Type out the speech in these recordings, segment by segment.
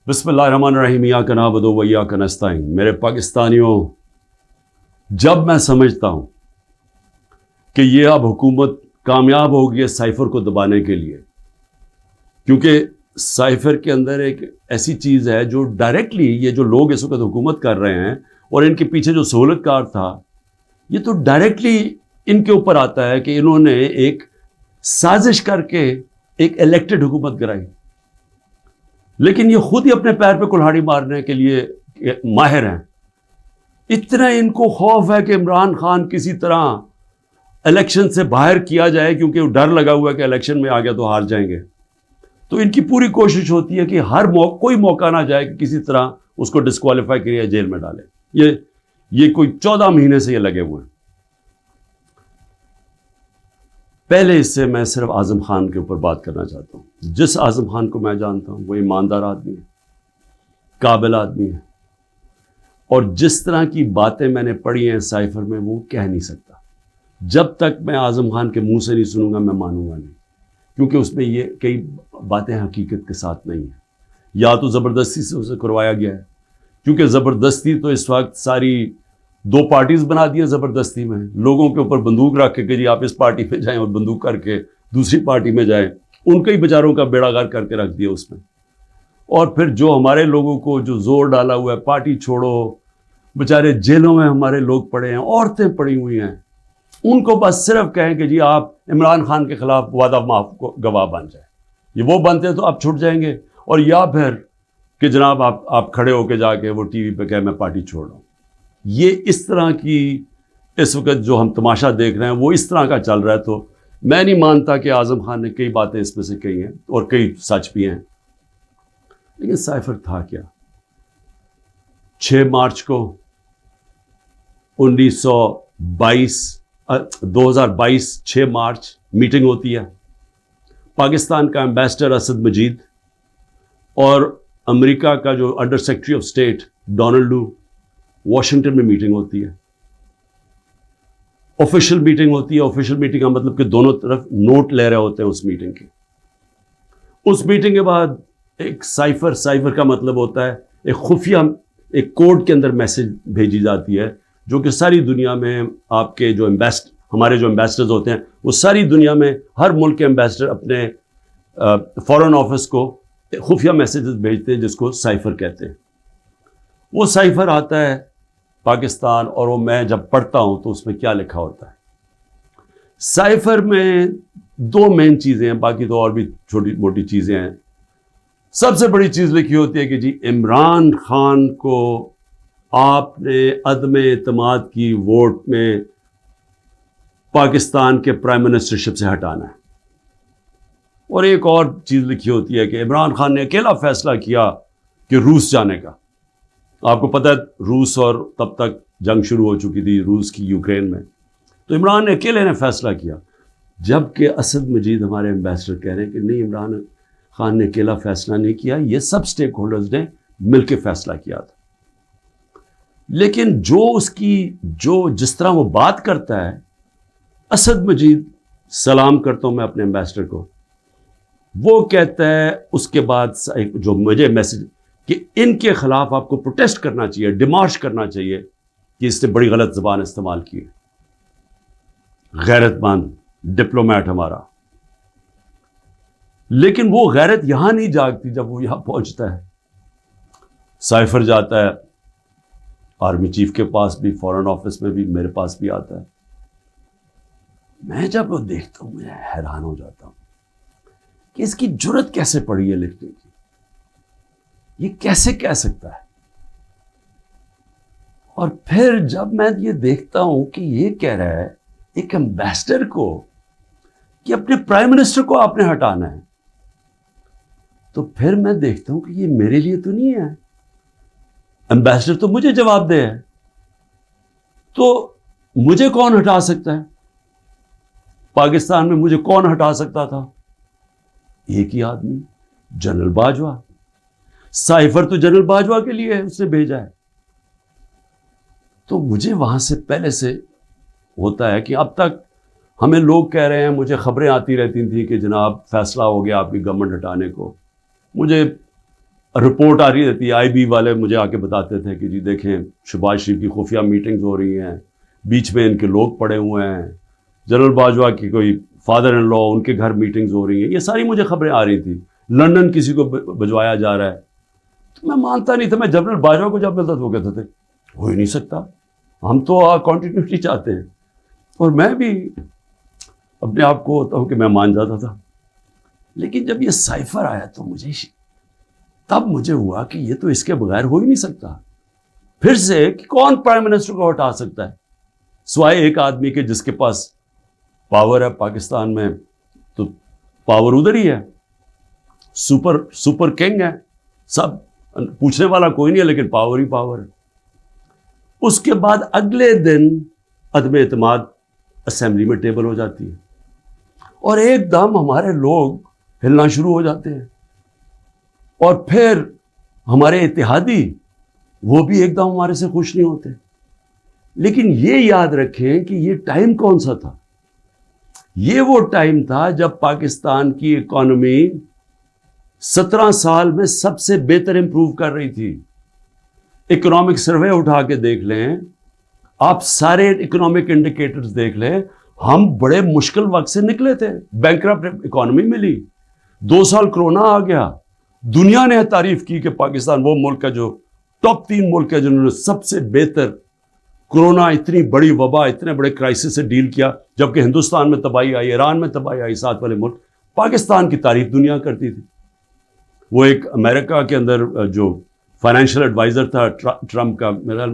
بسم اللہ الرحمن الرحیم، ایاک نعبد و ایاک نستعین۔ میرے پاکستانیوں، جب میں سمجھتا ہوں کہ یہ اب حکومت کامیاب ہوگی سائفر کو دبانے کے لیے، کیونکہ سائفر کے اندر ایک ایسی چیز ہے جو ڈائریکٹلی یہ جو لوگ اس وقت حکومت کر رہے ہیں اور ان کے پیچھے جو سہولت کار تھا، یہ تو ڈائریکٹلی ان کے اوپر آتا ہے کہ انہوں نے ایک سازش کر کے ایک الیکٹڈ حکومت کرائی، لیکن یہ خود ہی اپنے پیر پہ کلہاڑی مارنے کے لیے ماہر ہیں۔ اتنا ان کو خوف ہے کہ عمران خان کسی طرح الیکشن سے باہر کیا جائے، کیونکہ ڈر لگا ہوا ہے کہ الیکشن میں آ گیا تو ہار جائیں گے، تو ان کی پوری کوشش ہوتی ہے کہ کوئی موقع نہ جائے کہ کسی طرح اس کو ڈسکوالیفائی کریے، جیل میں ڈالے۔ یہ کوئی 14 مہینے سے یہ لگے ہوئے ہیں۔ پہلے اس سے میں صرف اعظم خان کے اوپر بات کرنا چاہتا ہوں۔ جس اعظم خان کو میں جانتا ہوں وہ ایماندار آدمی ہے، قابل آدمی ہے، اور جس طرح کی باتیں میں نے پڑھی ہیں سائفر میں وہ کہہ نہیں سکتا۔ جب تک میں اعظم خان کے منہ سے نہیں سنوں گا میں مانوں گا نہیں، کیونکہ اس میں یہ کئی باتیں حقیقت کے ساتھ نہیں ہیں، یا تو زبردستی سے اسے کروایا گیا ہے، کیونکہ زبردستی تو اس وقت ساری 2 پارٹیز بنا دی ہیں۔ زبردستی میں لوگوں کے اوپر بندوق رکھ کے کہ جی آپ اس پارٹی پہ جائیں، اور بندوق کر کے دوسری پارٹی میں جائیں، ان کے ہی بیچاروں کا بیڑا غرق کر کے رکھ دیا اس میں۔ اور پھر جو ہمارے لوگوں کو جو زور ڈالا ہوا ہے پارٹی چھوڑو، بیچارے جیلوں میں ہمارے لوگ پڑے ہیں، عورتیں پڑی ہوئی ہیں، ان کو بس صرف کہیں کہ جی آپ عمران خان کے خلاف وعدہ معاف گواہ بن جائیں، یہ وہ بنتے ہیں تو آپ چھٹ جائیں گے، اور یا پھر کہ جناب آپ کھڑے ہو کے جا کے وہ ٹی وی پہ کہیں میں پارٹی چھوڑ رہا ہوں۔ یہ اس طرح کی اس وقت جو ہم تماشا دیکھ رہے ہیں وہ اس طرح کا چل رہا ہے، تو میں نہیں مانتا کہ اعظم خان نے کئی باتیں اس میں سے کہی ہیں اور کئی سچ بھی ہیں، لیکن سائفر تھا کیا؟ 6 مارچ کو 2022 6 مارچ میٹنگ ہوتی ہے، پاکستان کا ایمبیسڈر اسد مجید اور امریکہ کا جو under secretary of state Donald Lu, Washington میں میٹنگ ہوتی ہے، آفیشیل میٹنگ ہوتی ہے۔ آفیشیل میٹنگ کا مطلب کہ دونوں طرف نوٹ لے رہے ہوتے ہیں اس میٹنگ کے۔ اس میٹنگ کے بعد ایک سائفر کا مطلب ہوتا ہے ایک خفیہ ایک کوڈ کے اندر میسج بھیجی جاتی ہے، جو کہ ساری دنیا میں آپ کے جو ہمارے جو ایمبیسڈرز ہوتے ہیں وہ ساری دنیا میں ہر ملک کے ایمبیسڈر اپنے فارن آفس کو خفیہ میسیجز بھیجتے ہیں، جس کو سائفر کہتے ہیں۔ وہ سائفر آتا ہے پاکستان، اور وہ میں جب پڑھتا ہوں تو اس میں کیا لکھا ہوتا ہے؟ سائفر میں 2 مین چیزیں ہیں، باقی تو اور بھی چھوٹی موٹی چیزیں ہیں۔ سب سے بڑی چیز لکھی ہوتی ہے کہ جی عمران خان کو آپ نے عدم اعتماد کی ووٹ میں پاکستان کے پرائم منسٹرشپ سے ہٹانا ہے۔ اور ایک اور چیز لکھی ہوتی ہے کہ عمران خان نے اکیلا فیصلہ کیا کہ روس جانے کا۔ آپ کو پتہ ہے روس، اور تب تک جنگ شروع ہو چکی تھی روس کی یوکرین میں، تو عمران نے اکیلے نے فیصلہ کیا، جبکہ اسد مجید ہمارے ایمبیسڈر کہہ رہے ہیں کہ نہیں، عمران خان نے اکیلا فیصلہ نہیں کیا، یہ سب سٹیک ہولڈرز نے مل کے فیصلہ کیا تھا۔ لیکن جس طرح وہ بات کرتا ہے، اسد مجید، سلام کرتا ہوں میں اپنے ایمبیسڈر کو، وہ کہتا ہے اس کے بعد جو مجھے میسج کہ ان کے خلاف آپ کو پروٹیسٹ کرنا چاہیے، ڈیمارش کرنا چاہیے کہ اس نے بڑی غلط زبان استعمال کی ہے۔ غیرت مند ڈپلومیٹ ہمارا، لیکن وہ غیرت یہاں نہیں جاگتی جب وہ یہاں پہنچتا ہے۔ سائفر جاتا ہے آرمی چیف کے پاس بھی، فورن آفس میں بھی، میرے پاس بھی آتا ہے۔ میں جب وہ دیکھتا ہوں میں حیران ہو جاتا ہوں کہ اس کی جرت کیسے پڑی ہے لکھنے کی، یہ کیسے کہہ سکتا ہے؟ اور پھر جب میں یہ دیکھتا ہوں کہ یہ کہہ رہا ہے ایک ایمبیسڈر کو کہ اپنے پرائم منسٹر کو آپ نے ہٹانا ہے، تو پھر میں دیکھتا ہوں کہ یہ میرے لیے تو نہیں ہے، ایمبیسڈر تو مجھے جواب دے ہے، تو مجھے کون ہٹا سکتا ہے؟ پاکستان میں مجھے کون ہٹا سکتا تھا؟ ایک ہی آدمی، جنرل باجوہ۔ سائفر تو جنرل باجوہ کے لیے ہے، اس نے بھیجا ہے۔ تو مجھے وہاں سے پہلے سے ہوتا ہے کہ اب تک ہمیں لوگ کہہ رہے ہیں، مجھے خبریں آتی رہتی تھیں کہ جناب فیصلہ ہو گیا آپ کی گورنمنٹ ہٹانے کو، مجھے رپورٹ آ رہی رہتی ہے, IB والے مجھے آ کے بتاتے تھے کہ جی دیکھیں شہباز شریف کی خفیہ میٹنگز ہو رہی ہیں, بیچ میں ان کے لوگ پڑے ہوئے ہیں, جنرل باجوہ کی کوئی فادر ان لا ان کے گھر میٹنگز ہو رہی ہیں. یہ ساری مجھے خبریں آ رہی تھیں. لندن کسی کو بھجوایا جا رہا ہے. تو میں مانتا نہیں تھا. میں جنرل باجوہ کو جب ملتا تو وہ کہتے تھے ہو ہی نہیں سکتا, ہم تو کنٹینیوٹی چاہتے ہیں. اور میں بھی اپنے آپ کو ہوتا ہوں کہ میں مان جاتا تھا. لیکن جب یہ سائفر آیا تو مجھے ہوا کہ یہ تو اس کے بغیر ہو ہی نہیں سکتا. پھر سے کہ کون پرائم منسٹر کو ہٹا سکتا ہے سوائے ایک آدمی کے جس کے پاس پاور ہے پاکستان میں. تو پاور ادھر ہی ہے, سپر کنگ ہے, سب پوچھنے والا کوئی نہیں ہے, لیکن پاور ہی پاور ہے. اس کے بعد اگلے دن عدم اعتماد اسمبلی میں ٹیبل ہو جاتی ہے, اور ایک دم ہمارے لوگ ہلنا شروع ہو جاتے ہیں. اور پھر ہمارے اتحادی وہ بھی ایک دم ہمارے سے خوش نہیں ہوتے. لیکن یہ یاد رکھیں کہ یہ ٹائم کون سا تھا. یہ وہ ٹائم تھا جب پاکستان کی اکانومی 17 سال میں سب سے بہتر امپروو کر رہی تھی. اکنامک سروے اٹھا کے دیکھ لیں آپ, سارے اکنامک انڈیکیٹرز دیکھ لیں, ہم بڑے مشکل وقت سے نکلے تھے. بینکرپٹ اکانومی ملی, 2 سال کرونا آ گیا. دنیا نے تعریف کی کہ پاکستان وہ ملک ہے جو ٹاپ 3 ملک ہے جنہوں نے سب سے بہتر کرونا, اتنی بڑی وبا, اتنے بڑے کرائسس سے ڈیل کیا. جبکہ ہندوستان میں تباہی آئی, ایران میں تباہی آئی, ساتھ والے ملک. پاکستان کی تعریف دنیا کرتی تھی. وہ ایک امریکہ کے اندر جو فائنینشیل ایڈوائزر تھا ٹرمپ کا, میرا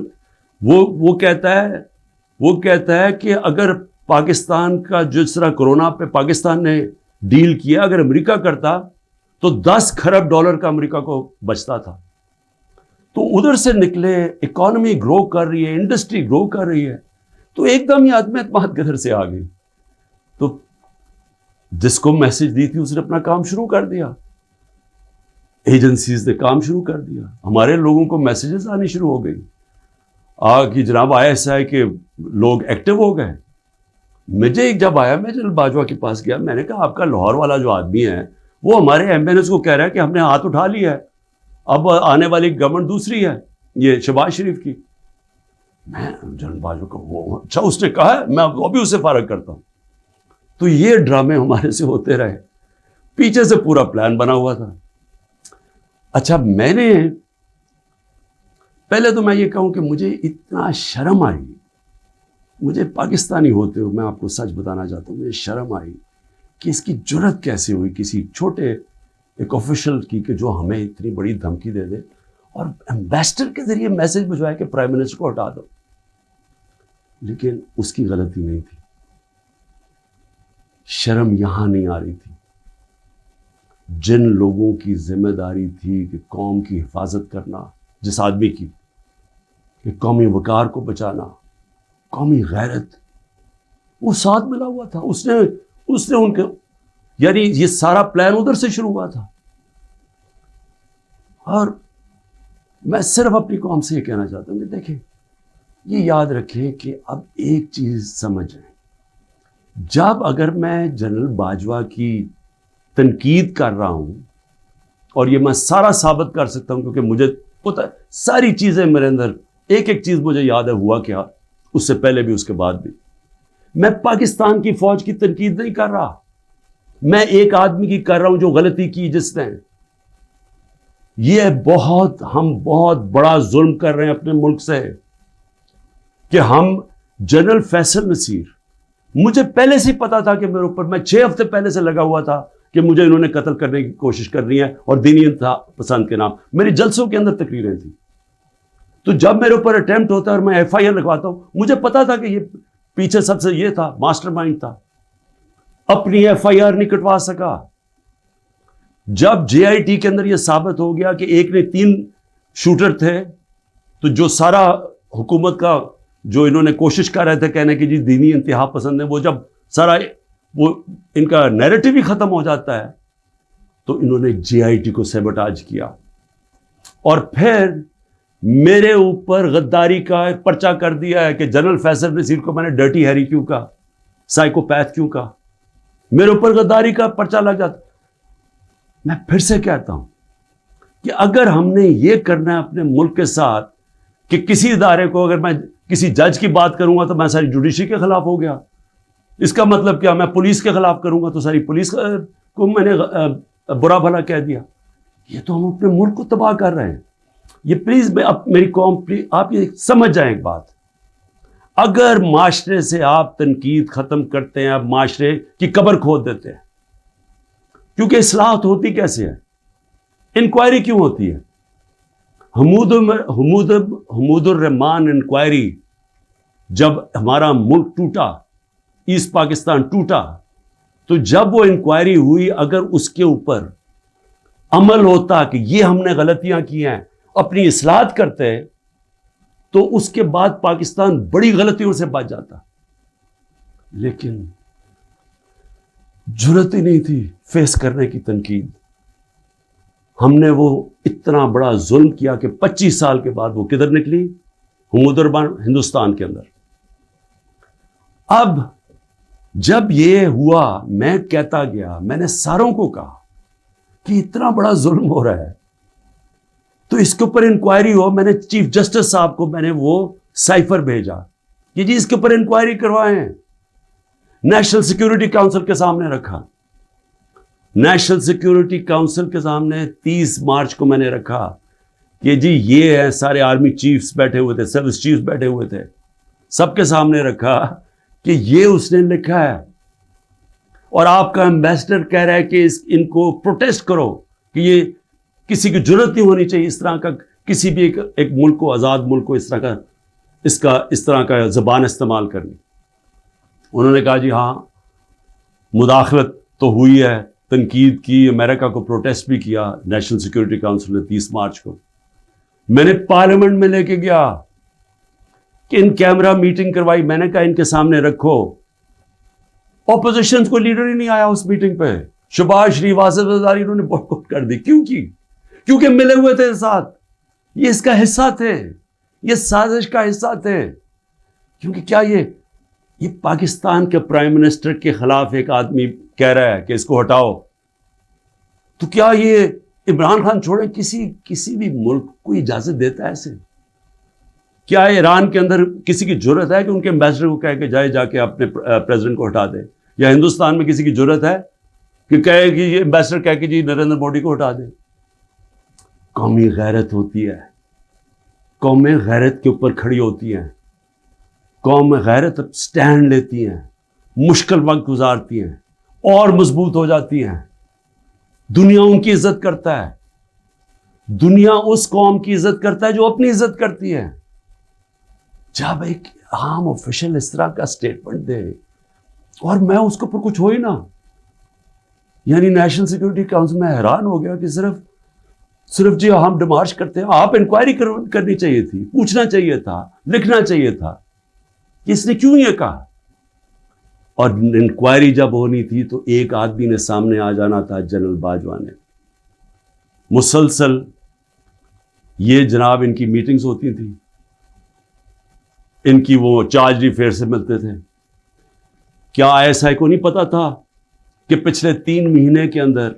وہ کہتا ہے کہ اگر پاکستان کا جس طرح کرونا پہ پاکستان نے ڈیل کیا, اگر امریکہ کرتا تو 10 کھرب ڈالر کا امریکہ کو بچتا تھا. تو ادھر سے نکلے, اکانومی گرو کر رہی ہے, انڈسٹری گرو کر رہی ہے. تو ایک دم یہ عدم اعتماد کدھر سے آ گئی. تو جس کو میسج دی تھی اس نے اپنا کام شروع کر دیا, ایجنسیز نے کام شروع کر دیا, ہمارے لوگوں کو میسیجز آنی شروع ہو گئی کہ جناب ISI کے لوگ ایکٹیو ہو گئے. مجھے جب آیا, میں جنرل باجوہ کے پاس گیا, میں نے کہا آپ کا لاہور والا جو آدمی ہے وہ ہمارے MNS کو کہہ رہا ہے کہ ہم نے ہاتھ اٹھا لیا ہے, اب آنے والی گورنمنٹ دوسری ہے, یہ شہباز شریف کی. میں جنرل باجوہ کو وہ اچھا اس نے کہا ہے, میں وہ بھی اسے فارغ کرتا ہوں. تو یہ ڈرامے ہمارے سے ہوتے رہے, پیچھے سے پورا پلان بنا ہوا تھا. اچھا میں نے پہلے تو میں یہ کہوں کہ مجھے اتنا شرم آئی, مجھے پاکستانی ہوتے ہوئے, میں آپ کو سچ بتانا چاہتا ہوں, مجھے شرم آئی کہ اس کی جرت کیسے ہوئی کسی چھوٹے ایک آفیشل کی کہ جو ہمیں اتنی بڑی دھمکی دے دے, اور ایمبیسڈر کے ذریعے میسج بھجوائے کہ پرائم منسٹر کو ہٹا دو. لیکن اس کی غلطی نہیں تھی. شرم یہاں نہیں آ رہی تھی. جن لوگوں کی ذمہ داری تھی کہ قوم کی حفاظت کرنا, جس آدمی کی کہ قومی وقار کو بچانا, قومی غیرت, وہ ساتھ ملا ہوا تھا. اس نے ان کے, یعنی یہ سارا پلان ادھر سے شروع ہوا تھا. اور میں صرف اپنی قوم سے یہ کہنا چاہتا ہوں کہ دیکھیں, یہ یاد رکھیں کہ اب ایک چیز سمجھیں, جب اگر میں جنرل باجوہ کی تنقید کر رہا ہوں, اور یہ میں سارا ثابت کر سکتا ہوں کیونکہ مجھے پتہ ہے ساری چیزیں میرے اندر, ایک ایک چیز مجھے یاد ہے ہوا کیا, اس سے پہلے بھی اس کے بعد بھی. میں پاکستان کی فوج کی تنقید نہیں کر رہا, میں ایک آدمی کی کر رہا ہوں جو غلطی کی جس نے. یہ ہم بہت بڑا ظلم کر رہے ہیں اپنے ملک سے کہ ہم جنرل فیصل نصیر, مجھے پہلے سے پتا تھا کہ میرے اوپر, میں 6 ہفتے پہلے سے لگا ہوا تھا کہ مجھے انہوں نے قتل کرنے کی کوشش کر رہی ہے, اور دینی انتہا پسند کے نام. میری جلسوں کے اندر تقریریں تھیں. تو جب میرے اوپر اٹیمپٹ ہوتا ہے اور میں FIR لگواتا ہوں, مجھے پتا تھا کہ یہ پیچھے سب سے یہ تھا, ماسٹر مائنڈ تھا. اپنی FIR نہیں کٹوا سکا. جب JIT کے اندر یہ ثابت ہو گیا کہ ایک نے 3 شوٹر تھے, تو جو سارا حکومت کا جو انہوں نے کوشش کر رہے تھے کہنے کی جی دینی انتہا پسند ہے, وہ جب سارا وہ ان کا نیریٹو ہی ختم ہو جاتا ہے, تو انہوں نے JIT کو سیبوٹاج کیا. اور پھر میرے اوپر غداری کا پرچہ کر دیا ہے کہ جنرل فیصل نصیر کو میں نے ڈرٹی ہیری کیوں کہا, سائیکوپیتھ کیوں کہا, میرے اوپر غداری کا پرچہ لگ جاتا. میں پھر سے کہتا ہوں کہ اگر ہم نے یہ کرنا ہے اپنے ملک کے ساتھ کہ کسی ادارے کو اگر میں کسی جج کی بات کروں گا تو میں ساری جوڈیشری کے خلاف ہو گیا، اس کا مطلب کیا؟ میں پولیس کے خلاف کروں گا تو ساری پولیس کو میں نے برا بھلا کہہ دیا. یہ تو ہم اپنے ملک کو تباہ کر رہے ہیں. یہ پلیز میری قوم پلیز آپ یہ سمجھ جائیں ایک بات، اگر معاشرے سے آپ تنقید ختم کرتے ہیں، آپ معاشرے کی قبر کھود دیتے ہیں. کیونکہ اصلاحات ہوتی کیسے ہے؟ انکوائری کیوں ہوتی ہے؟ حمود الرحمان انکوائری، جب ہمارا ملک ٹوٹا، ایسٹ پاکستان ٹوٹا، تو جب وہ انکوائری ہوئی، اگر اس کے اوپر عمل ہوتا کہ یہ ہم نے غلطیاں کی ہیں، اپنی اصلاحات کرتے، تو اس کے بعد پاکستان بڑی غلطیوں سے بچ جاتا. لیکن جرات ہی نہیں تھی فیس کرنے کی تنقید. ہم نے وہ اتنا بڑا ظلم کیا کہ 25 سال کے بعد وہ کدھر نکلی؟ حمود الرحمان ہندوستان کے اندر. اب جب یہ ہوا، میں کہتا گیا، میں نے ساروں کو کہا کہ اتنا بڑا ظلم ہو رہا ہے تو اس کے اوپر انکوائری ہو. میں نے چیف جسٹس صاحب کو میں نے وہ سائفر بھیجا کہ جی اس کے اوپر انکوائری کروائیں. نیشنل سیکیورٹی کاؤنسل کے سامنے رکھا. نیشنل سیکیورٹی کاؤنسل کے سامنے 30 مارچ کو میں نے رکھا کہ جی یہ ہے، سارے آرمی چیفز بیٹھے ہوئے تھے، سروس چیفز بیٹھے ہوئے تھے، سب کے سامنے رکھا کہ یہ اس نے لکھا ہے اور آپ کا ایمبیسڈر کہہ رہا ہے کہ ان کو پروٹیسٹ کرو کہ یہ کسی کی جرات نہیں ہونی چاہیے اس طرح کا، کسی بھی ایک ملک کو، آزاد ملک کو اس طرح کا زبان استعمال کرنی. انہوں نے کہا جی ہاں مداخلت تو ہوئی ہے، تنقید کی، امریکہ کو پروٹیسٹ بھی کیا نیشنل سیکیورٹی کاؤنسل نے 30 مارچ کو. میں نے پارلیمنٹ میں لے کے گیا کہ ان کیمرہ میٹنگ کروائی. میں نے کہا ان کے سامنے رکھو. اپوزیشن کو لیڈر ہی نہیں آیا اس میٹنگ پہ. شہباز شریف، آصف زرداری انہوں نے بائیکاٹ کر دی. کیوں کی؟ کیونکہ ملے ہوئے تھے ساتھ، یہ اس کا حصہ تھے، یہ سازش کا حصہ تھے. کیونکہ کیا یہ پاکستان کے پرائم منسٹر کے خلاف ایک آدمی کہہ رہا ہے کہ اس کو ہٹاؤ، تو کیا یہ عمران خان چھوڑیں کسی بھی ملک کو اجازت دیتا ہے ایسے؟ کیا ایران کے اندر کسی کی جرت ہے کہ ان کے ایمبیسڈر کو کہے کہ جا کے اپنے پریزیڈنٹ کو ہٹا دے؟ یا ہندوستان میں کسی کی جرت ہے کہ کہے کہ یہ ایمبیسڈر کہہ کے جی نریندر مودی کو ہٹا دے؟ قومی غیرت ہوتی ہے، قومیں غیرت کے اوپر کھڑی ہوتی ہیں، قوم غیرت سٹینڈ لیتی ہیں، مشکل وقت گزارتی ہیں اور مضبوط ہو جاتی ہیں. دنیا ان کی عزت کرتا ہے، دنیا اس قوم کی عزت کرتا ہے جو اپنی عزت کرتی ہے. جب ایک عام آفیشل اس طرح کا سٹیٹمنٹ دے اور میں اس کے اوپر کچھ ہو ہی نہ، یعنی نیشنل سیکیورٹی کاؤنسل میں حیران ہو گیا کہ صرف جی ہم ڈیمارش کرتے ہیں. آپ انکوائری کرنی چاہیے تھی، پوچھنا چاہیے تھا، لکھنا چاہیے تھا کہ اس نے کیوں یہ کہا. اور انکوائری جب ہونی تھی تو ایک آدمی نے سامنے آ جانا تھا، جنرل باجوہ نے. مسلسل یہ جناب ان کی میٹنگز ہوتی تھیں، ان کی وہ چارج افیئر سے ملتے تھے. کیا ایسا کو نہیں پتا تھا کہ پچھلے 3 مہینے کے اندر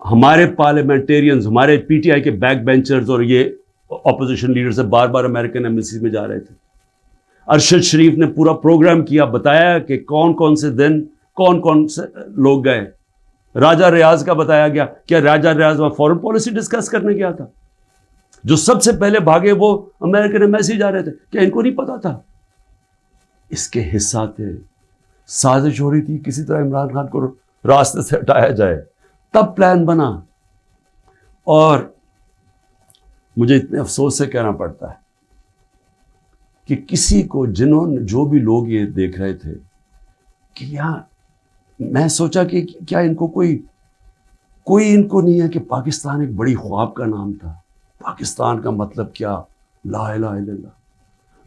ہمارے پارلیمنٹیرینز، ہمارے پی ٹی آئی کے بیک بینچرز اور یہ اپوزیشن لیڈر سے بار بار امریکن ایمبیسی میں جا رہے تھے. ارشد شریف نے پورا پروگرام کیا، بتایا کہ کون سے دن کون سے لوگ گئے. راجہ ریاض کا بتایا گیا. کیا راجہ ریاض وہاں فورن پالیسی ڈسکس کرنے گیا تھا؟ جو سب سے پہلے بھاگے وہ امریکن ایمبیسی جا رہے تھے. کیا ان کو نہیں پتا تھا؟ اس کے حصہ تھے. سازش ہو رہی تھی کسی طرح عمران خان کو راستے سے ہٹایا جائے، تب پلان بنا. اور مجھے اتنے افسوس سے کہنا پڑتا ہے کہ کسی کو جو بھی لوگ یہ دیکھ رہے تھے کہ یہاں، میں سوچا کہ کیا ان کو کوئی ان کو نہیں ہے کہ پاکستان ایک بڑی خواب کا نام تھا. پاکستان کا مطلب کیا؟ لا الہ الا اللہ.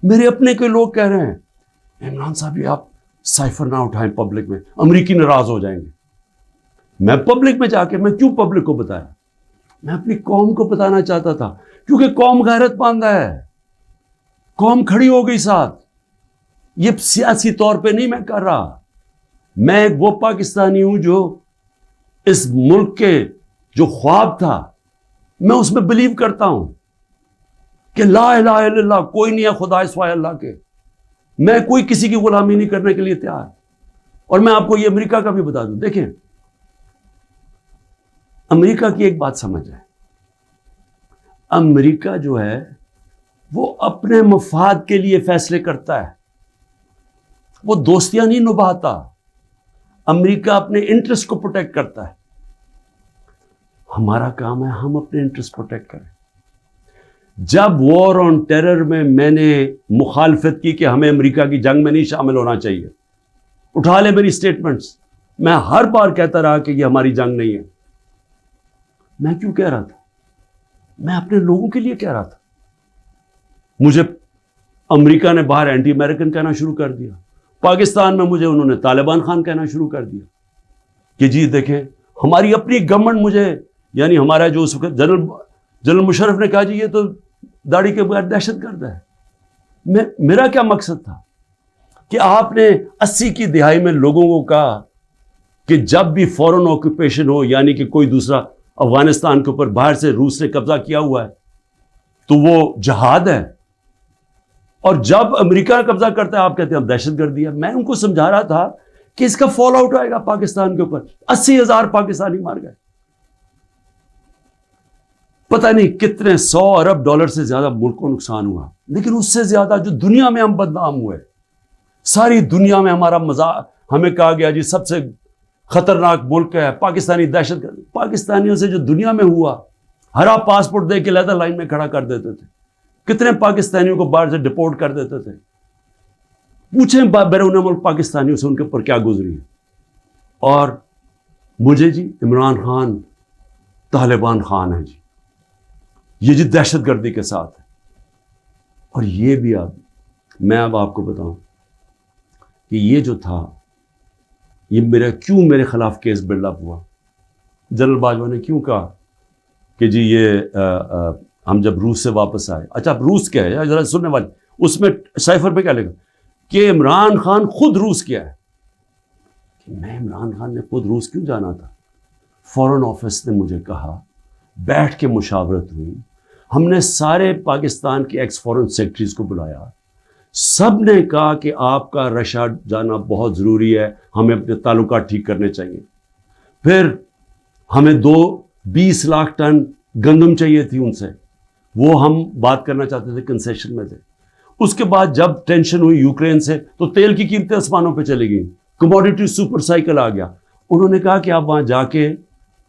میرے اپنے کے لوگ کہہ رہے ہیں عمران صاحب یہ آپ سائفر نہ اٹھائیں پبلک میں، امریکی ناراض ہو جائیں گے. میں پبلک میں جا کے میں کیوں پبلک کو بتایا؟ میں اپنی قوم کو بتانا چاہتا تھا، کیونکہ قوم غیرت مند ہے، قوم کھڑی ہو گئی ساتھ. یہ سیاسی طور پہ نہیں میں کر رہا، میں وہ پاکستانی ہوں جو اس ملک کے جو خواب تھا میں اس میں بلیو کرتا ہوں کہ لا الہ الا اللہ، کوئی نہیں ہے خدا سوائے اللہ کے، میں کوئی کسی کی غلامی نہیں کرنے کے لیے تیار۔ اور میں آپ کو یہ امریکہ کا بھی بتا دوں، دیکھیں امریکہ کی ایک بات سمجھ ہے، امریکہ جو ہے وہ اپنے مفاد کے لیے فیصلے کرتا ہے، وہ دوستیاں نہیں نبھاتا، امریکہ اپنے انٹرسٹ کو پروٹیکٹ کرتا ہے۔ ہمارا کام ہے ہم اپنے انٹرسٹ پروٹیکٹ کریں۔ جب وار آن ٹیرر میں نے مخالفت کی کہ ہمیں امریکہ کی جنگ میں نہیں شامل ہونا چاہیے، اٹھا لے میری سٹیٹمنٹس، میں ہر بار کہتا رہا کہ یہ ہماری جنگ نہیں ہے۔ میں کیوں کہہ رہا تھا؟ میں اپنے لوگوں کے لیے کہہ رہا تھا۔ مجھے امریکہ نے باہر اینٹی امریکن کہنا شروع کر دیا، پاکستان میں مجھے انہوں نے طالبان خان کہنا شروع کر دیا کہ جی دیکھیں ہماری اپنی گورنمنٹ مجھے، یعنی ہمارا جو اس وقت جنرل مشرف نے کہا جی یہ تو داڑھی کے بغیر دہشت گرد ہے۔ میرا کیا مقصد تھا کہ آپ نے 80 کی دہائی میں لوگوں کو کہا کہ جب بھی فورن آکوپیشن ہو، یعنی کہ کوئی دوسرا افغانستان کے اوپر باہر سے روس نے قبضہ کیا ہوا ہے تو وہ جہاد ہے، اور جب امریکہ قبضہ کرتا ہے آپ کہتے ہیں اب دہشت گردی ہے۔ میں ان کو سمجھا رہا تھا کہ اس کا فال آؤٹ آئے گا پاکستان کے اوپر، 80,000 پاکستانی مار گئے، پتہ نہیں کتنے 100 ارب ڈالر سے زیادہ ملک کو نقصان ہوا، لیکن اس سے زیادہ جو دنیا میں ہم بدنام ہوئے، ساری دنیا میں ہمارا مذاق، ہمیں کہا گیا جی سب سے خطرناک ملک ہے پاکستانی دہشت گرد۔ پاکستانیوں سے جو دنیا میں ہوا، ہرا پاسپورٹ دے کے لیدر لائن میں کھڑا کر دیتے تھے، کتنے پاکستانیوں کو باہر سے ڈپورٹ کر دیتے تھے۔ پوچھیں بیرون ملک پاکستانیوں سے ان کے اوپر کیا گزری ہے۔ اور مجھے جی عمران خان طالبان خان ہے جی، یہ جی دہشت گردی کے ساتھ ہے۔ اور یہ بھی میں اب آپ کو بتاؤں کہ یہ جو تھا یہ کیوں میرے خلاف کیس بلڈ اپ ہوا۔ جنرل باجوہ نے کیوں کہا کہ جی یہ ہم جب روس سے واپس آئے، اچھا اب روس کیا ہے ذرا سننے والے، اس میں سائفر پہ کیا لکھا کہ عمران خان خود روس کیا ہے۔ میں عمران خان نے خود روس کیوں جانا تھا؟ فورن آفس نے مجھے کہا، بیٹھ کے مشاورت ہوئی، ہم نے سارے پاکستان کے ایکس فورن سیکرٹریز کو بلایا، سب نے کہا کہ آپ کا رشیا جانا بہت ضروری ہے، ہمیں اپنے تعلقات ٹھیک کرنے چاہیے۔ پھر ہمیں 20 لاکھ ٹن گندم چاہیے تھی ان سے، وہ ہم بات کرنا چاہتے تھے، کنسیشن میں تھے۔ اس کے بعد جب ٹینشن ہوئی یوکرین سے تو تیل کی قیمتیں آسمانوں پہ چلی گئیں، کموڈیٹی سپر سائیکل آ گیا۔ انہوں نے کہا کہ آپ وہاں جا کے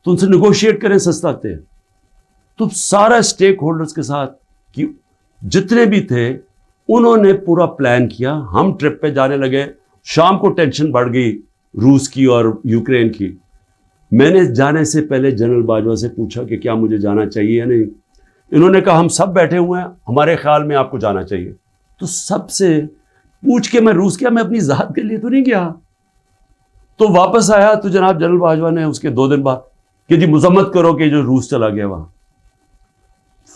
تو ان سے نیگوشیٹ کریں سستا تیل۔ تو سارا اسٹیک ہولڈرز کے ساتھ کہ جتنے بھی تھے انہوں نے پورا پلان کیا، ہم ٹرپ پہ جانے لگے۔ شام کو ٹینشن بڑھ گئی روس کی اور یوکرین کی۔ میں نے جانے سے پہلے جنرل باجوہ سے پوچھا کہ کیا مجھے جانا چاہیے یا نہیں۔ انہوں نے کہا ہم سب بیٹھے ہوئے ہیں، ہمارے خیال میں آپ کو جانا چاہیے۔ تو سب سے پوچھ کے میں روس گیا، میں اپنی ذات کے لیے تو نہیں گیا۔ تو واپس آیا تو جناب جنرل باجوہ نے اس کے 2 دن بعد کہ جی مذمت کرو کہ جو روس چلا گیا وہاں۔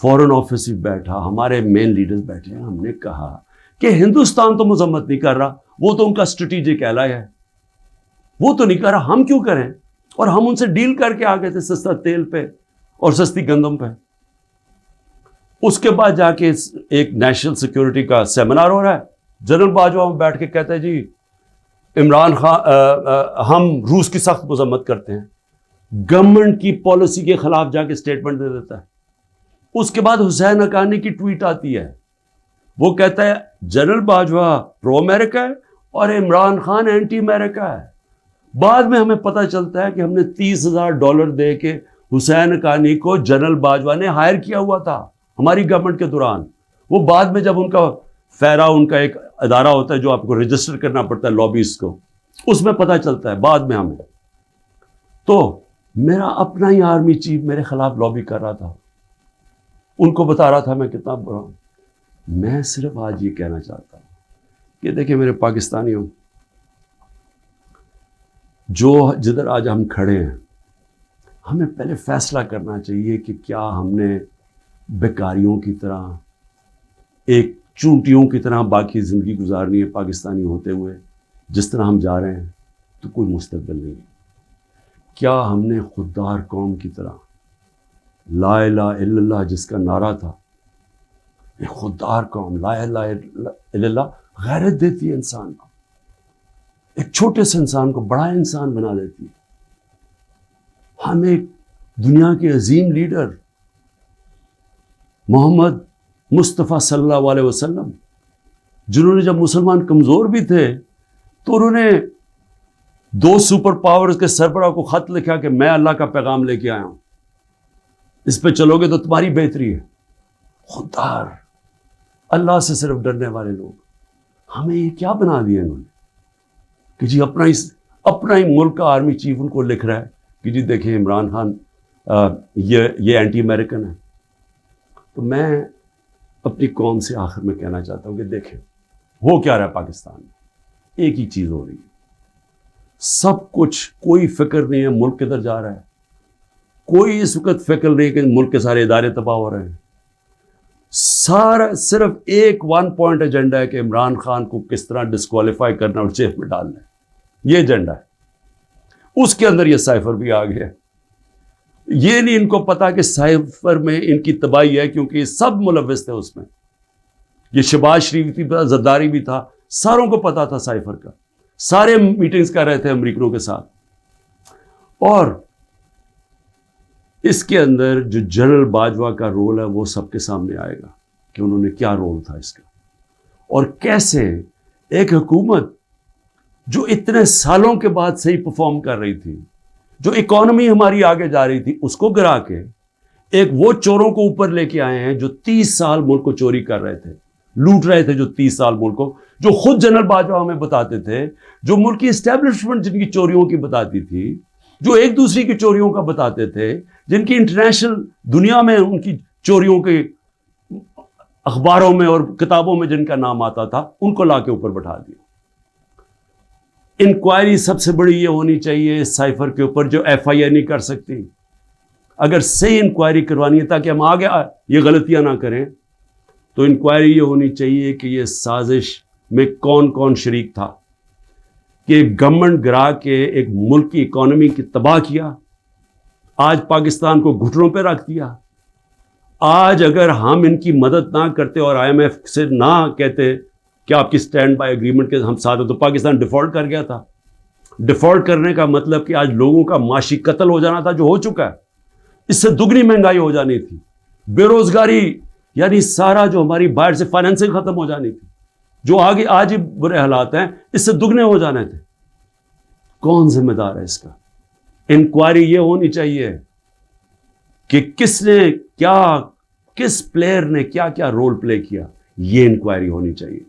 فورن آفس بھی بیٹھا، ہمارے مین لیڈرز بیٹھے ہیں، ہم نے کہا کہ ہندوستان تو مذمت نہیں کر رہا، وہ تو ان کا اسٹریٹجک ایلائی ہے، وہ تو نہیں کر رہا، ہم کیوں کریں؟ اور ہم ان سے ڈیل کر کے آ گئے تھے سستا تیل پہ اور سستی گندم پہ۔ اس کے بعد جا کے ایک نیشنل سیکیورٹی کا سیمینار ہو رہا ہے، جنرل باجوہ بیٹھ کے کہتا ہے جی عمران خان ہم روس کی سخت مذمت کرتے ہیں، گورنمنٹ کی پالیسی کے خلاف جا کے اسٹیٹمنٹ دے دیتا ہے۔ اس کے بعد حسین حقانی کی ٹویٹ آتی ہے، وہ کہتا ہے جنرل باجوہ پرو امریکہ ہے اور عمران خان اینٹی امریکہ ہے۔ بعد میں ہمیں پتہ چلتا ہے کہ ہم نے $30,000 دے کے حسین حقانی کو جنرل باجوہ نے ہائر کیا ہوا تھا ہماری گورنمنٹ کے دوران۔ وہ بعد میں جب ان کا فیرا، ان کا ایک ادارہ ہوتا ہے جو آپ کو رجسٹر کرنا پڑتا ہے لابیز کو، اس میں پتہ چلتا ہے بعد میں ہمیں۔ تو میرا اپنا ہی آرمی چیف میرے خلاف لابی کر رہا تھا، ان کو بتا رہا تھا میں کتنا برا ہوں۔ میں صرف آج یہ کہنا چاہتا ہوں کہ دیکھیں میرے پاکستانیوں، جو جدھر آج ہم کھڑے ہیں، ہمیں پہلے فیصلہ کرنا چاہیے کہ کیا ہم نے بیکاریوں کی طرح، ایک چونٹیوں کی طرح باقی زندگی گزارنی ہے پاکستانی ہوتے ہوئے؟ جس طرح ہم جا رہے ہیں تو کوئی مستقبل نہیں ہے۔ کیا ہم نے خوددار قوم کی طرح لا الہ الا اللہ جس کا نعرہ تھا، یہ خوددار قوم لا الہ الا اللہ غیرت دیتی ہے انسان کو، ایک چھوٹے سے انسان کو بڑا انسان بنا دیتی ہے. ہم ایک دنیا کے عظیم لیڈر محمد مصطفیٰ صلی اللہ علیہ وسلم، جنہوں نے جب مسلمان کمزور بھی تھے تو انہوں نے 2 سپر پاورز کے سربراہ کو خط لکھا کہ میں اللہ کا پیغام لے کے آیا ہوں، اس پہ چلو گے تو تمہاری بہتری ہے. خوددار، اللہ سے صرف ڈرنے والے لوگ. ہمیں یہ کیا بنا دیا انہوں نے کہ جی اپنا ہی ملک کا آرمی چیف ان کو لکھ رہا ہے کہ جی دیکھیں عمران خان یہ اینٹی امریکن ہے. تو میں اپنی قوم سے آخر میں کہنا چاہتا ہوں کہ دیکھیں ہو کیا رہا ہے پاکستان میں. ایک ہی چیز ہو رہی ہے، سب کچھ، کوئی فکر نہیں ہے ملک کدھر جا رہا ہے، کوئی اس وقت فکر نہیں کہ ملک کے سارے ادارے تباہ ہو رہے ہیں. سارا صرف ایک 1 پوائنٹ ایجنڈا ہے کہ عمران خان کو کس طرح ڈسکوالیفائی کرنا اور جیل میں ڈالنا ہے. یہ ایجنڈا ہے. اس کے اندر یہ سائفر بھی آ گیا. یہ نہیں ان کو پتا کہ سائفر میں ان کی تباہی ہے، کیونکہ یہ سب ملوث تھے اس میں. یہ شہباز شریف بھی تھا، زرداری بھی تھا، ساروں کو پتا تھا سائفر کا. سارے میٹنگز کر رہے تھے امریکنوں کے ساتھ. اور اس کے اندر جو جنرل باجوہ کا رول ہے وہ سب کے سامنے آئے گا کہ انہوں نے کیا رول تھا اس کا، اور کیسے ایک حکومت جو اتنے سالوں کے بعد صحیح پرفارم کر رہی تھی، جو اکانومی ہماری آگے جا رہی تھی، اس کو گرا کے ایک وہ چوروں کو اوپر لے کے آئے ہیں جو 30 سال ملک کو چوری کر رہے تھے، لوٹ رہے تھے، جو 30 سال ملک کو، جو خود جنرل باجوہ ہمیں بتاتے تھے، جو ملک کی اسٹیبلشمنٹ جن کی چوریوں کی بتاتی تھی، جو ایک دوسری کی چوریوں کا بتاتے تھے، جن کی انٹرنیشنل دنیا میں ان کی چوریوں کے اخباروں میں اور کتابوں میں جن کا نام آتا تھا، ان کو لا کے اوپر بٹھا دیا. انکوائری سب سے بڑی یہ ہونی چاہیے سائفر کے اوپر جو ایف آئی اے نہیں کر سکتی. اگر صحیح انکوائری کروانی ہے تاکہ ہم آگے یہ غلطیاں نہ کریں، تو انکوائری یہ ہونی چاہیے کہ یہ سازش میں کون کون شریک تھا کہ گورنمنٹ گرا کے ایک ملک کی اکانومی کی تباہ کیا، آج پاکستان کو گھٹنوں پہ رکھ دیا. آج اگر ہم ان کی مدد نہ کرتے اور آئی ایم ایف سے نہ کہتے کہ آپ کی سٹینڈ بائی ایگریمنٹ کے ہم ساتھ ہیں، تو پاکستان ڈیفالٹ کر گیا تھا. ڈیفالٹ کرنے کا مطلب کہ آج لوگوں کا معاشی قتل ہو جانا تھا، جو ہو چکا ہے. اس سے دگنی مہنگائی ہو جانی تھی، بے روزگاری، یعنی سارا جو ہماری باہر سے فائنینسنگ ختم ہو جانی تھی، جو آگے آج ہی برے حالات ہیں، اس سے دگنے ہو جانے تھے. کون ذمہ دار ہے اس کا؟ انکوائری یہ ہونی چاہیے کہ کس نے کیا، کس پلیئر نے کیا کیا رول پلے کیا، یہ انکوائری ہونی چاہیے.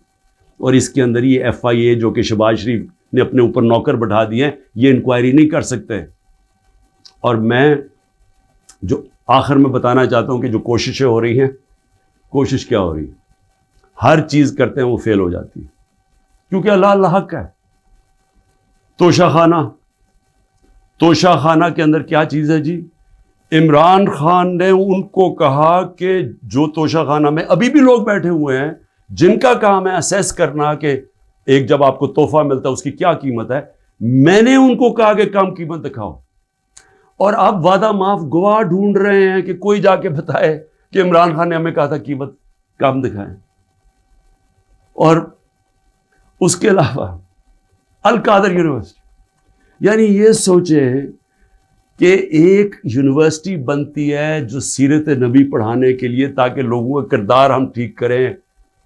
اور اس کے اندر یہ ایف آئی اے جو کہ شہباز شریف نے اپنے اوپر نوکر بٹھا دیے ہیں، یہ انکوائری نہیں کر سکتے. اور میں جو آخر میں بتانا چاہتا ہوں کہ جو کوششیں ہو رہی ہیں، کوشش کیا ہو رہی ہے؟ ہر چیز کرتے ہیں وہ فیل ہو جاتی ہے، کیونکہ اللہ حق ہے. توشہ خانہ کے اندر کیا چیز ہے جی؟ عمران خان نے ان کو کہا کہ جو توشہ خانہ میں ابھی بھی لوگ بیٹھے ہوئے ہیں جن کا کام ہے اسیس کرنا کہ ایک جب آپ کو تحفہ ملتا ہے اس کی کیا قیمت ہے، میں نے ان کو کہا کہ کم قیمت دکھاؤ. اور آپ وعدہ معاف گواہ ڈھونڈ رہے ہیں کہ کوئی جا کے بتائے کہ عمران خان نے ہمیں کہا تھا قیمت کم دکھائیں. اور اس کے علاوہ القادر یونیورسٹی، یعنی یہ سوچیں کہ ایک یونیورسٹی بنتی ہے جو سیرت نبی پڑھانے کے لیے، تاکہ لوگوں کا کردار ہم ٹھیک کریں،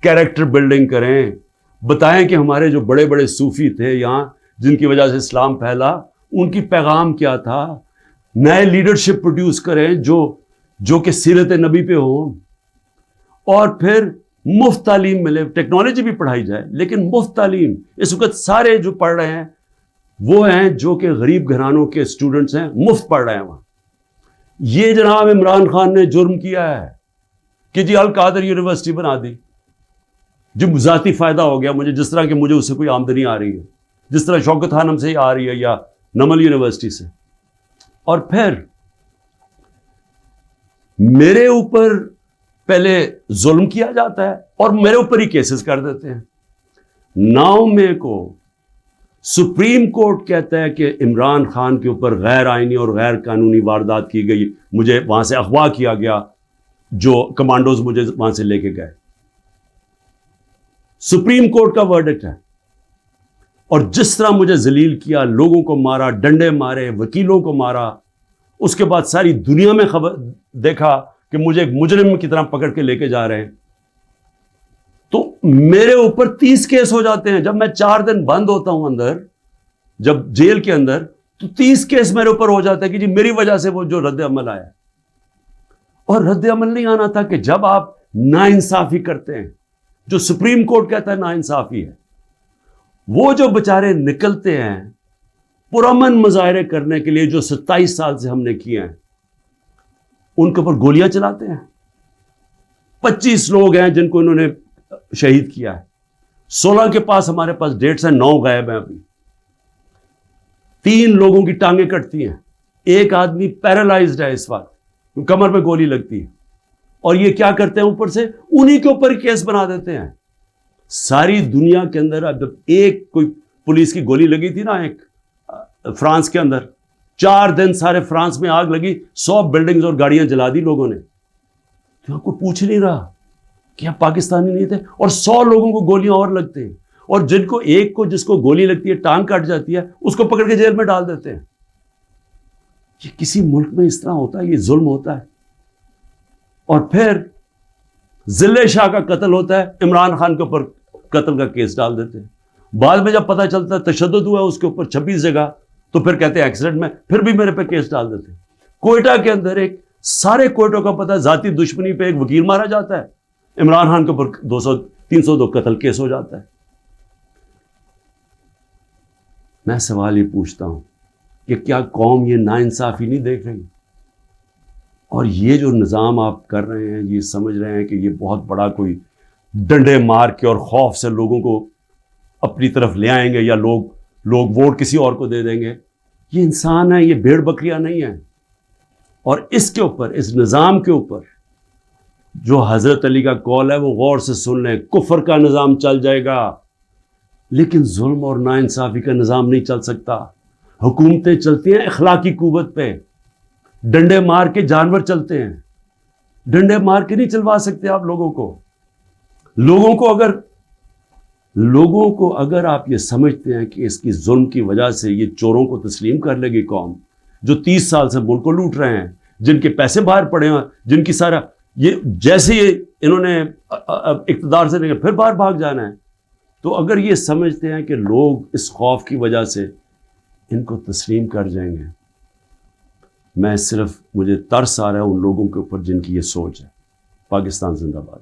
کیریکٹر بلڈنگ کریں، بتائیں کہ ہمارے جو بڑے بڑے صوفی تھے یہاں جن کی وجہ سے اسلام پھیلا، ان کی پیغام کیا تھا. نئے لیڈرشپ پروڈیوس کریں جو کہ سیرت نبی پہ ہوں. اور پھر مفت تعلیم ملے، ٹیکنالوجی بھی پڑھائی جائے لیکن مفت تعلیم. اس وقت سارے جو پڑھ رہے ہیں وہ ہیں جو کہ غریب گھرانوں کے اسٹوڈنٹس ہیں، مفت پڑھ رہے ہیں وہاں. یہ جناب عمران خان نے جرم کیا ہے کہ جی القادر یونیورسٹی بنا دی، جو ذاتی فائدہ ہو گیا مجھے، جس طرح کہ مجھے اس سے کوئی آمدنی آ رہی ہے، جس طرح شوکت خانم سے ہی آ رہی ہے یا نمل یونیورسٹی سے. اور پھر میرے اوپر پہلے ظلم کیا جاتا ہے اور میرے اوپر ہی کیسز کر دیتے ہیں. 9 مئی کو سپریم کورٹ کہتا ہے کہ عمران خان کے اوپر غیر آئینی اور غیر قانونی واردات کی گئی، مجھے وہاں سے اغوا کیا گیا، جو کمانڈوز مجھے وہاں سے لے کے گئے. سپریم کورٹ کا ورڈکٹ ہے. اور جس طرح مجھے ذلیل کیا، لوگوں کو مارا، ڈنڈے مارے، وکیلوں کو مارا، اس کے بعد ساری دنیا میں خبر دیکھا کہ مجھے ایک مجرم کی طرح پکڑ کے لے کے جا رہے ہیں. تو میرے اوپر 30 کیس ہو جاتے ہیں. جب میں 4 دن بند ہوتا ہوں اندر، جب جیل کے اندر، تو 30 کیس میرے اوپر ہو جاتے ہیں کہ جی میری وجہ سے وہ جو رد عمل آیا. اور رد عمل نہیں آنا تھا کہ جب آپ ناانصافی کرتے ہیں، جو سپریم کورٹ کہتا ہے ناانصافی ہے، وہ جو بچارے نکلتے ہیں پرامن مظاہرے کرنے کے لیے، جو 27 سال سے ہم نے کیے ہیں، ان کے اوپر گولیاں چلاتے ہیں. 25 لوگ ہیں جن کو انہوں نے شہید کیا ہے. 16 کے پاس ہمارے پاس ڈیٹس ہیں، 9 غائب ہیں ابھی. 3 لوگوں کی ٹانگیں کٹتی ہیں. ایک آدمی پیرالائزڈ ہے اس وقت، کمر پہ گولی لگتی ہے. اور یہ کیا کرتے ہیں، اوپر سے انہی کے اوپر کیس بنا دیتے ہیں. ساری دنیا کے اندر اب جب ایک کوئی پولیس کی گولی لگی تھی نا، ایک فرانس کے اندر، 4 دن سارے فرانس میں آگ لگی، 100 بلڈنگز اور گاڑیاں جلا دی لوگوں نے. تو آپ کو پوچھ نہیں رہا کہ آپ پاکستانی نہیں تھے. اور 100 لوگوں کو گولیاں اور لگتے ہیں، اور جن کو ایک کو جس کو گولی لگتی ہے، ٹانگ کٹ جاتی ہے، اس کو پکڑ کے جیل میں ڈال دیتے ہیں. یہ کسی ملک میں اس طرح ہوتا ہے؟ یہ ظلم ہوتا ہے. اور پھر ضلع شاہ کا قتل ہوتا ہے، عمران خان کے اوپر قتل کا کیس ڈال دیتے ہیں. بعد میں جب پتہ چلتا ہے تشدد ہوا اس کے اوپر 26 جگہ، تو پھر کہتے ہیں ایکسیڈنٹ میں، پھر بھی میرے پہ کیس ڈال دیتے ہیں. کوئٹہ کے اندر ایک سارے کوئٹوں کا پتہ ہے، ذاتی دشمنی پہ ایک وکیل مارا جاتا ہے، عمران خان کے اوپر 302 قتل کیس ہو جاتا ہے. میں سوال یہ پوچھتا ہوں کہ کیا قوم یہ ناانصافی نہیں دیکھ رہی؟ اور یہ جو نظام آپ کر رہے ہیں، یہ سمجھ رہے ہیں کہ یہ بہت بڑا کوئی ڈنڈے مار کے اور خوف سے لوگوں کو اپنی طرف لے آئیں گے، یا لوگ ووٹ کسی اور کو دے دیں گے. یہ انسان ہے، یہ بھیڑ بکریاں نہیں ہیں. اور اس کے اوپر، اس نظام کے اوپر جو حضرت علی کا قول ہے وہ غور سے سن لیں. کفر کا نظام چل جائے گا، لیکن ظلم اور ناانصافی کا نظام نہیں چل سکتا. حکومتیں چلتی ہیں اخلاقی قوت پہ. ڈنڈے مار کے جانور چلتے ہیں، ڈنڈے مار کے نہیں چلوا سکتے آپ لوگوں کو. لوگوں کو اگر آپ یہ سمجھتے ہیں کہ اس کی ظلم کی وجہ سے یہ چوروں کو تسلیم کر لے گی قوم، جو 30 سال سے ملک کو لوٹ رہے ہیں، جن کے پیسے باہر پڑے ہیں، جن کی سارا یہ جیسے انہوں نے اقتدار سے لے کے پھر باہر بھاگ جانا ہے، تو اگر یہ سمجھتے ہیں کہ لوگ اس خوف کی وجہ سے ان کو تسلیم کر جائیں گے، مجھے ترس آ رہا ہے ان لوگوں کے اوپر جن کی یہ سوچ ہے. پاکستان زندہ باد.